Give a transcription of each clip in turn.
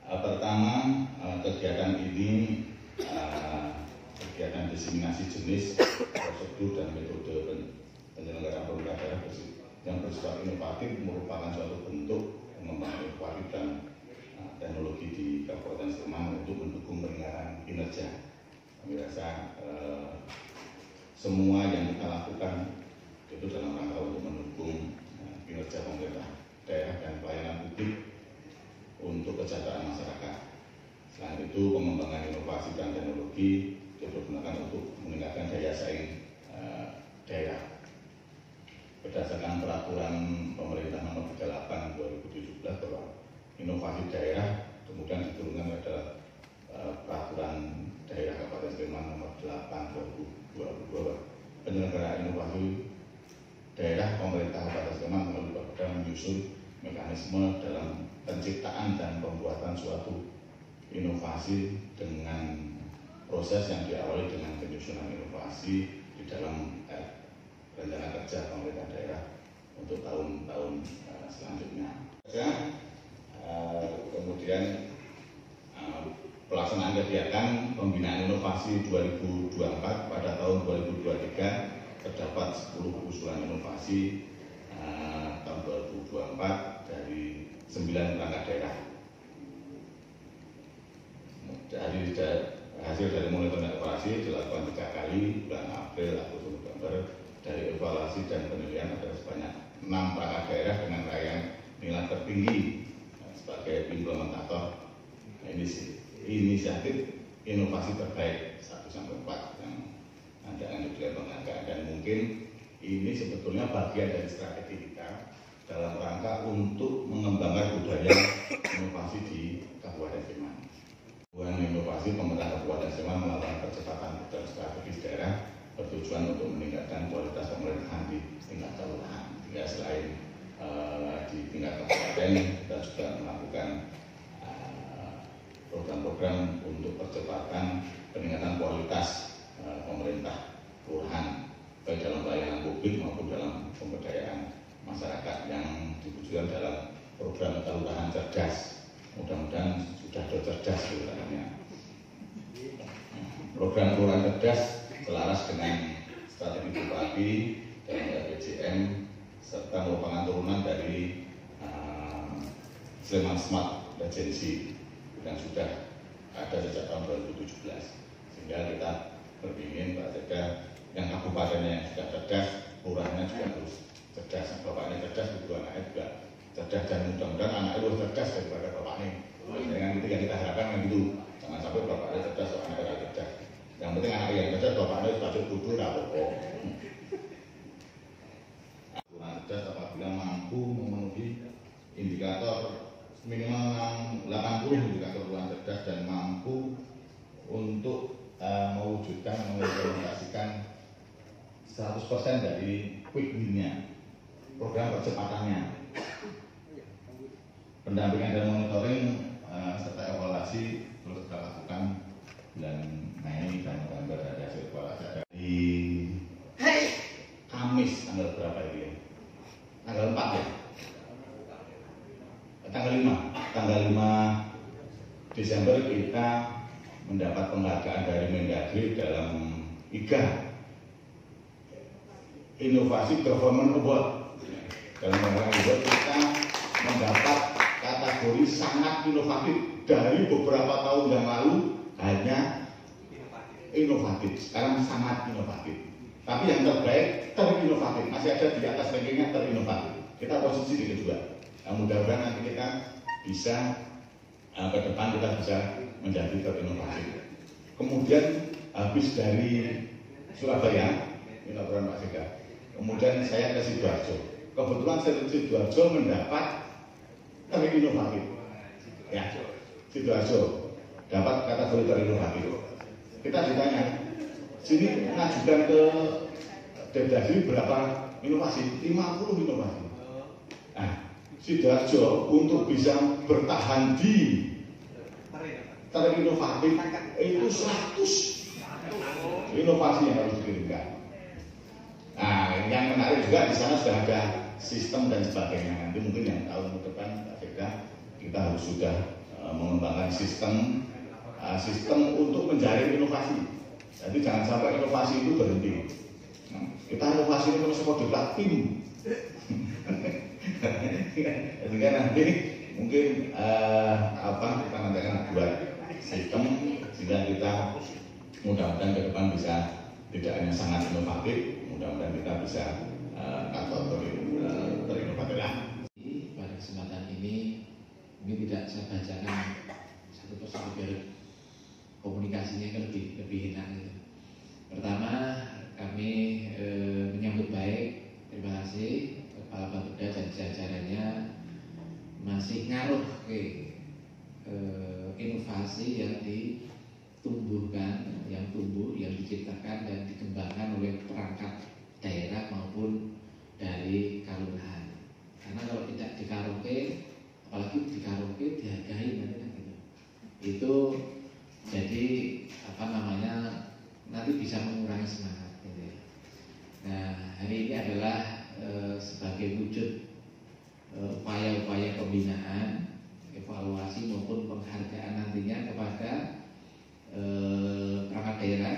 Pertama, kegiatan ini kegiatan diseminasi jenis, prosedur dan metode penyelenggaraan pemerintah daerah yang bersifat inovatif merupakan suatu bentuk pengembangan inovatif dan teknologi di Kabupaten Sleman untuk mendukung peningkatan kinerja. Kami rasa semua yang kita lakukan itu dalam rangka untuk mendukung kinerja pemerintah daerah dan pelayanan publik untuk kesejahteraan masyarakat. Selain itu, pengembangan inovasi dan teknologi dipergunakan untuk meningkatkan daya saing daerah. Berdasarkan peraturan pemerintah nomor 38 2017 bahwa inovasi daerah kemudian diturunkan pada peraturan daerah Kabupaten Sleman nomor 8 2022. Penyelenggaraan inovasi daerah pemerintah Kabupaten Sleman melalui program menyusun mekanisme dalam penciptaan dan pembuatan suatu inovasi dengan proses yang diawali dengan penyusunan inovasi di dalam rencana kerja pemerintah daerah untuk tahun-tahun selanjutnya. Kemudian pelaksanaan kegiatan pembinaan inovasi 2024 pada tahun 2023 terdapat 10 usulan inovasi tahun 2024 dari 9 perangkat daerah. Dari hasil dari monitoring evaluasi dilakukan 3 kali bulan April, Agustus, November. Dari evaluasi dan penilaian ada sebanyak 6 perangkat daerah dengan raihan nilai tertinggi sebagai implementator inisiatif inovasi terbaik 1-4 yang nanti akan diberikan penghargaan, dan mungkin ini sebetulnya bagian dari strategi kita dalam rangka untuk mengembangkan budaya inovasi di Kabupaten Sleman. Bukan inovasi, pemerintah Kabupaten Sleman melakukan percepatan dan strategis daerah bertujuan untuk meningkatkan kualitas pemerintahan di tingkat kelurahan. Tidak selain di tingkat kabupaten, kita juga melakukan program-program untuk percepatan peningkatan kualitas pemerintah kelurahan, baik dalam pelayanan publik maupun dalam pemberdayaan masyarakat yang diwujudkan dalam program kelurahan cerdas. Mudah-mudahan sudah cerdas kelurahannya. Program kelurahan cerdas selaras dengan strategi Bupati dan RPJM serta merupakan turunan dari Sleman Smart Agency yang sudah ada sejak tahun 2017. Sehingga kita berpingin Pak Sekda yang kabupatennya yang sudah cerdas, kelurahannya juga harus cerdas. Bapaknya cerdas, ibu anaknya juga cerdas, dan mudah-mudahan anaknya lebih cerdas daripada bapaknya. Dengan itu yang kita harapkan kan gitu. Jangan sampai bapaknya cerdas, anaknya tidak cerdas. Yang penting anak yang cerdas, bapaknya sepatu kudu rapopo. Kelurahan cerdas apabila mampu memenuhi indikator minimal 80 indikator kelurahan cerdas dan mampu untuk mewujudkan, mengimplementasikan 100% dari quick win-nya, program percepatannya, pendampingan dan monitoring serta evaluasi terus kita lakukan bulan Mei dan November. Ada hasil evaluasi dari Kamis tanggal berapa ini ya? Tanggal 4 ya? Tanggal 5 Desember kita mendapat penghargaan dari Mendagri dalam IGA, Inovasi Government Award. Dalam penghargaan award kita mendapat kategori sangat inovatif. Dari beberapa tahun yang lalu hanya inovatif, sekarang sangat inovatif. Tapi yang terbaik terinovatif, masih ada di atas rankingnya terinovatif. Kita posisi di kedua. Mudah-mudahan nanti kita bisa ke depan kita bisa menjadi terinovasi. Kemudian habis dari Surabaya, ini laporan Pak Sekda. Kemudian saya ke Sidoarjo. Kebetulan Sidoarjo mendapat terinovatif. Ya, Sidoarjo dapat kategori terinovatif. Kita ditanya, sini mengajukan ke Depdagri berapa inovasi? 50 inovasi. Nah, Sidoarjo untuk bisa bertahan di terinovatif itu 100 inovasi yang harus dikirimkan. Nah, yang menarik juga di sana sudah ada sistem dan sebagainya. Nanti mungkin yang tahun ke depan kita harus sudah mengembangkan sistem untuk menjaring inovasi. Jadi jangan sampai inovasi itu berhenti. Nah, kita inovasi ini harus produk tim. Jadi kan nanti mungkin kita nanti akan buat sistem sehingga kita mudah-mudahan ke depan bisa tidak hanya sangat inovatif, mudah-mudahan kita bisa terinovatif lah. Pada kesempatan ini tidak saya bacakan satu persatu biar komunikasinya kan lebih enak gitu. Pertama, kami menyambut baik, terima kasih Kepala Bapeda dan jajarannya masih ngaruh ke inovasi yang ditumbuhkan, yang tumbuh, yang diciptakan dan dikembangkan oleh perangkat daerah maupun dari kalurahan. Karena kalau tidak di karaoke, apalagi di karaoke dihargai nanti kan gitu. Itu jadi nanti bisa mengurangi semangat gitu ya. Nah, hari ini adalah sebagai wujud upaya-upaya pembinaan, evaluasi maupun penghargaan nantinya kepada perangkat daerah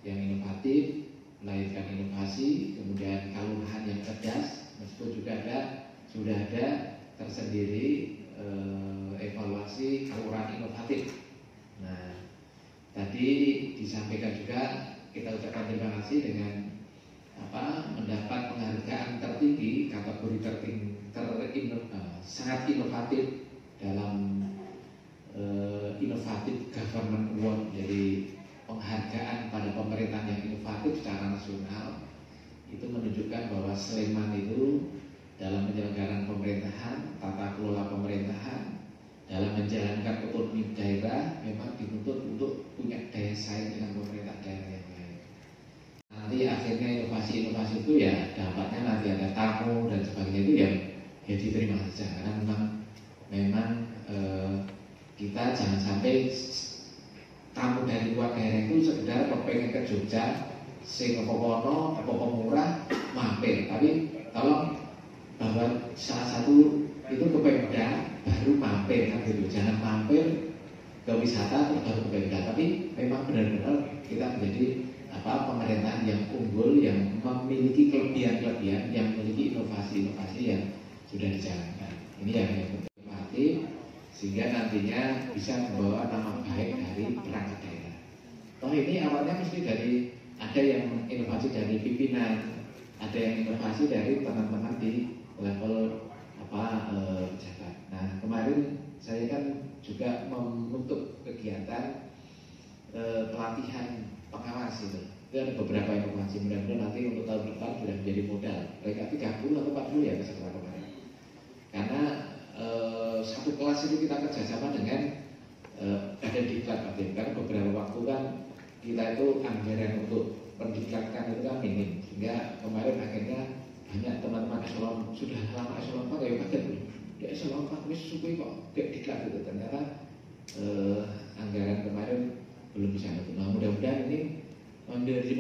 yang inovatif, melahirkan inovasi, kemudian kalurahan yang cerdas, meskipun juga sudah ada tersendiri evaluasi kalurahan inovatif. Nah, tadi disampaikan juga kita ucapkan terima kasih dengan mendapat penghargaan tertinggi kategori sangat inovatif dalam Innovative Government Award, jadi penghargaan pada pemerintahan yang inovatif secara nasional. Itu menunjukkan bahwa Sleman itu dalam penyelenggaraan pemerintahan, tata kelola pemerintahan, dalam menjalankan otonomi daerah memang dituntut untuk punya daya saing dengan pemerintah daerah yang lain. Nanti akhirnya inovasi-inovasi itu ya dampaknya nanti ada tamu dan sebagainya itu ya diterima saja, karena memang kita jangan sampai tamu dari luar daerah itu sekedar pengen ke Jogja, sing apa-apa murah mampir, tapi tolong bahwa salah satu itu ke Pemda baru mampir kan gitu, jangan mampir ke wisata terus baru ke Pemda, tapi memang benar-benar kita menjadi pemerintahan yang unggul, yang memiliki kelebihan-kelebihan, yang memiliki inovasi-inovasi yang sudah dijalankan. Ini yang penting, sehingga nantinya bisa membawa nama baik dari perangkat daerah. Toh ini awalnya mesti ada yang inovasi dari pimpinan, ada yang inovasi dari teman-teman di level pejabat. Nah, kemarin saya kan juga membentuk kegiatan pelatihan pengawas itu ada beberapa inovasi. Mudah-mudahan nanti untuk tahun depan sudah menjadi modal. Mereka 30 atau 40 ya setelah kemarin. Karena satu kelas itu kita kerjasama dengan ada diklat, karena beberapa waktu kan kita itu anggaran untuk pendiklatkan itu kan minim, sehingga kemarin akhirnya banyak teman-teman eselon sudah lama eselon 4 ya kaget di eselon 4 ini sesuai kok kayak diklat itu, ternyata anggaran kemarin belum bisa itu. Nah, mudah-mudahan ini menjadi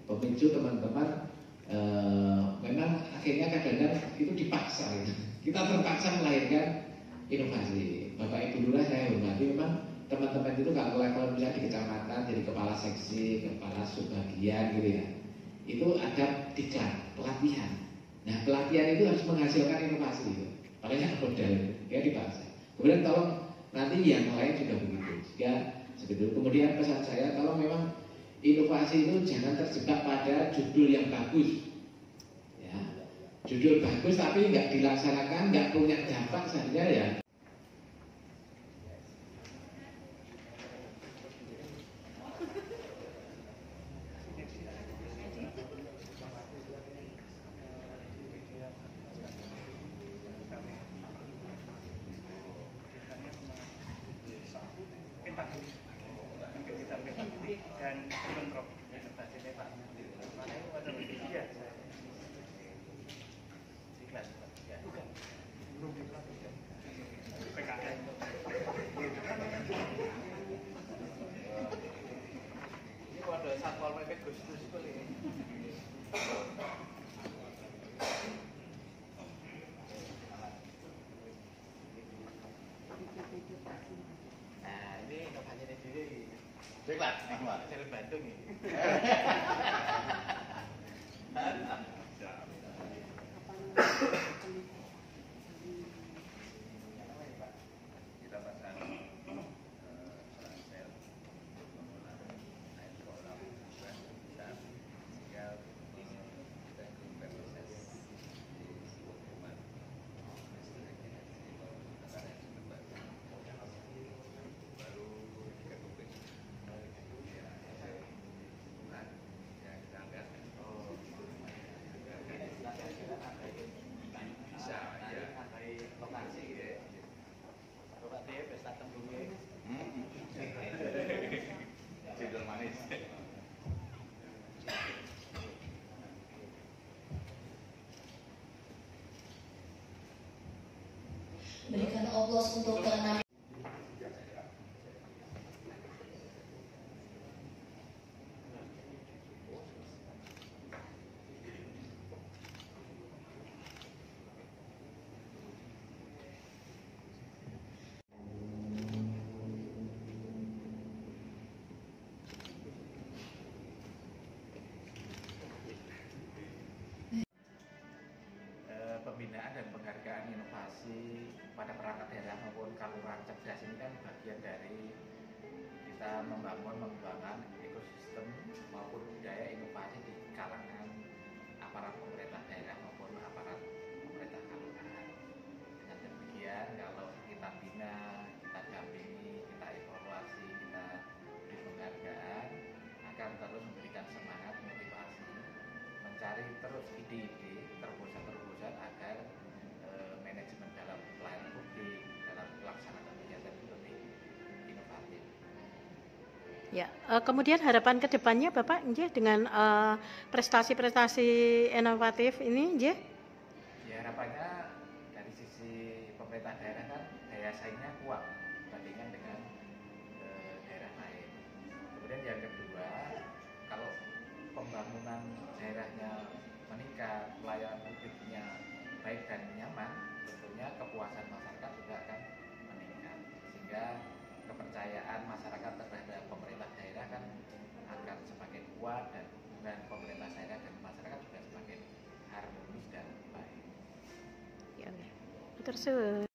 pemicu teman-teman. Memang akhirnya kadang-kadang itu dipaksa gitu. Kita terpaksa melahirkan inovasi. Bapak Ibu Lurah saya hormati, memang teman-teman itu kalau level misalnya di kecamatan jadi kepala seksi, kepala subbagian gitu ya, itu ada diklat pelatihan. Nah, pelatihan itu harus menghasilkan inovasi gitu. Makanya ada modal ya dipaksa. Kemudian tolong nanti yang lain juga begitu. Sehingga segitu. Kemudian pesan saya, kalau memang inovasi itu jangan terjebak pada judul yang bagus. Ya, judul bagus tapi nggak dilaksanakan, nggak punya dampak saja ya. Dan kontrol inovasinya Pak. Mana itu ada media saya. Diklat, ya. Belum diklat. Diklat, Ahmad. Jalan Bandung ini. Kita pasang sel mengolah air kolam besar sehingga kita lakukan proses di rumah listrik baru kita kuping ya kita angkat bisa ya lokasi gitu ya. Bapak dia pesta tembungnya. Cendol manis. Berikan aplaus untuk keenam. Pembinaan dan penghargaan inovasi pada perangkat daerah maupun kelurahan cerdas ini kan bagian dari kita mengembangkan ekosistem maupun budaya inovasi di kalangan aparat pemerintah daerah maupun aparat pemerintah kelurahan. Dengan demikian, kalau kita bina, kita dampingi, kita evaluasi, kita beri penghargaan, akan terus memberikan semangat, motivasi, mencari terus ide-ide, terobosan-terobosan agar manajemen dalam pelayanan publik, dalam pelaksanaan kegiatan itu lebih inovatif. Ya, kemudian harapan ke depannya Bapak nggih dengan prestasi-prestasi inovatif ini nggih? Ya, harapannya dari sisi pemerintah daerah kan daya saingnya kuat dibandingkan dengan daerah lain. Kemudian yang kedua, kalau pembangunan daerahnya meningkat, pelayanan publiknya baik dan nyaman, tentunya kepuasan masyarakat juga akan meningkat, sehingga kepercayaan masyarakat terhadap pemerintah daerah kan akan semakin kuat dan pemerintah daerah dan masyarakat juga semakin harmonis dan baik. Ya, terus